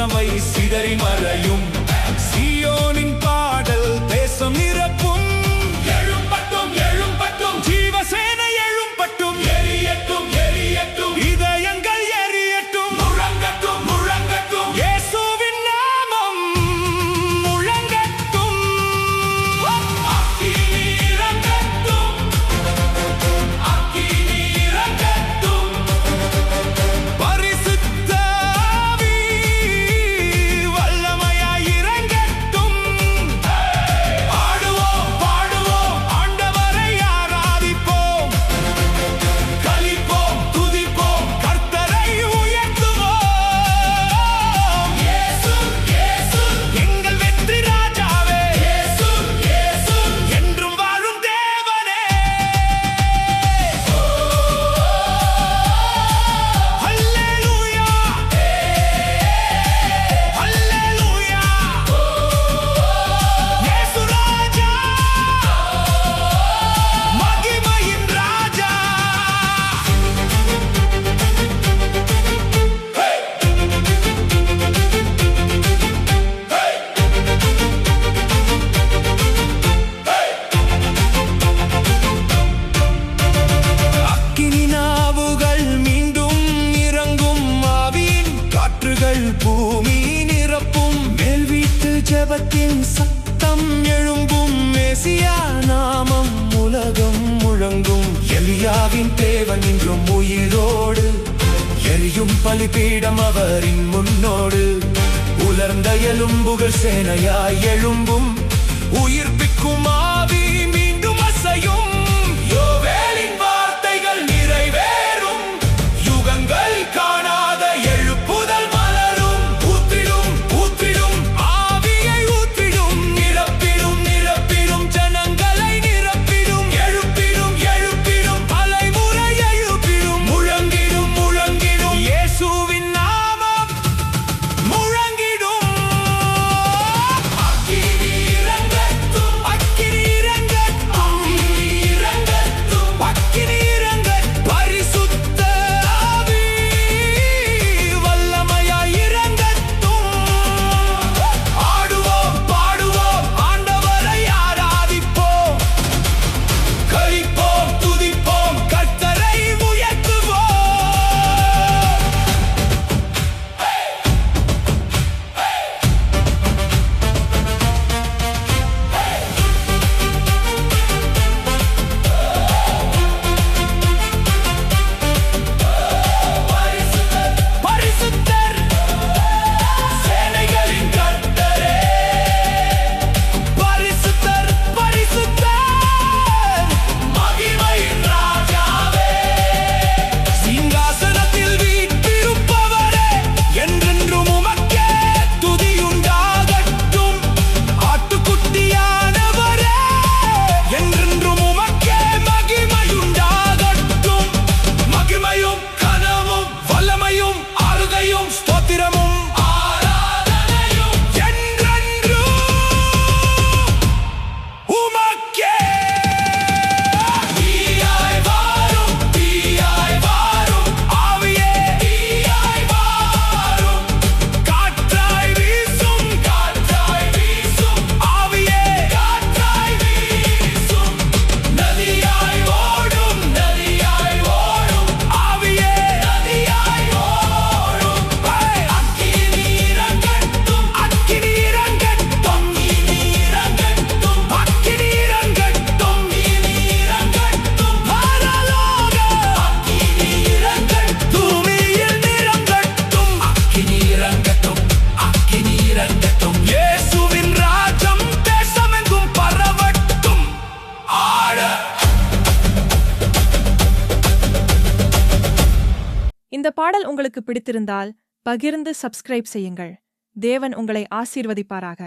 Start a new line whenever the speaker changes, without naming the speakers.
வல்லமை சிதறி மறையும். சீயோனின் பாடல் தேசம் நிரப்பும். எழும்பட்டும் எழும்பட்டும் ஜீவசேனை எழும்பட்டும். எரியட்டும் எரியட்டும் இதயங்கள் எரியட்டும். முழங்கட்டும் முழங்கட்டும் இயேசுவின் நாமம் முழங்கட்டும். அக்கினி இறங்கட்டும் அக்கினி இறங்கட்டும். பரிசுத்த ஆவி வல்லமையாய் இறங்கட்டும். பாடுவோம் பாடுவோம் ஆண்டவரை ஆராதிப்போம். களிப்போம் துதிப்போம் கர்த்தரை உயர்த்துவோம். இயேசு இயேசு எங்கள் வெற்றி ராஜாவே. இயேசு இயேசு என்றும் வாழும் தேவனே. அல்லேலூயா அல்லேலூயா இயேசு ராஜா மகிமையின் ராஜா. அக்கினி நாவுகள் மீண்டும் இறங்கும். ஆவியின் காற்றுகள் பூமி நிரப்பும். மேல் வீட்டு ஜெபத்தின் சத்தம் எழும்பும். மேசியா நாமம் உலகம் முழங்கும். எலியாவின் தேவன் இன்றும் உயிரோடு. எரியும் பலிபீடம் அவரின் முன்னோடு. உலர்ந்த எலும்புகள் சேனையாய் எழும்பும். உயிர்ப்பிக்கும் ஆவி மீண்டும் அசையும். யோவேலின் வார்த்தைகள் நிறைவேறும். யுகங்கள் காணாத எழுப்புதல் மலரும். ஊற்றிடும் ஊற்றிடும் ஆவியை ஊற்றிடும். நிரப்பிடும் நிரப்பிடும் ஜனங்களை நிரப்பிடும். எழுப்பிடும் எழுப்பிடும் தலைமுறை எழுப்பிடும். முழங்கிடும் முழங்கிடும் இயேசுவின் நாமம் முழங்கிடும். அக்கினி இறங்கட்டும் அக்கினி இறங்கட்டும் இறங்கட்டும் அக்கினி இறங்கட்டும். பரிசுத்த ஆவி வல்லமையாய் இறங்கட்டும். ஆடுவோம் பாடுவோம் ஆண்டவரை ஆராதிப்போம். களிப்போம் துதிப்போம் கர்த்தரை உயர்த்துவோம். பரிசுத்தர் சேனைகளின் கர்த்தரே. பரிசுத்தர் பரிசுத்தர் மகிமையின் ராஜாவே. சிங்காசனத்தில் வீற்றிருப்பவரே என்றென்றும் உமக்கே துதியுண்டாகட்டும். ஆட்டுக்குட்டியானவரே என்றென்றும் உமக்கே மகிமையுண்டாகட்டும். மகிமையும் கனமும் வல்லமையும் ஆளுகையும் ஸ்தோத்திரமும் ஆராதனையும் என்றென்றும் உமக்கே. தீயாய் வாரும் ஆவியே. தீயாய் வாரும் காற்றாய் வீசும் ஆவியே. காற்றாய் வீசும் நதியாய் ஓடும் ஆவியே. நதியாய் ஓடும். அக்கினி இறங்கட்டும் அக்கினி இறங்கட்டும் அக்கினி இறங்கட்டும் இறங்கட்டும். பரலோக அக்கினி இறங்கட்டும். பூமியில் நிறங்கட்டும். அக்கினி இறங்கட்டும் அக்கினி இறங்கட்டும். இயேசுவின் ராஜ்யம் தேசமெங்கும் பரவட்டும். ஆட
இந்த பாடல் உங்களுக்கு பிடித்திருந்தால் பகிர்ந்து சப்ஸ்கிரைப் செய்யுங்கள். தேவன் உங்களை ஆசீர்வதிப்பாராக.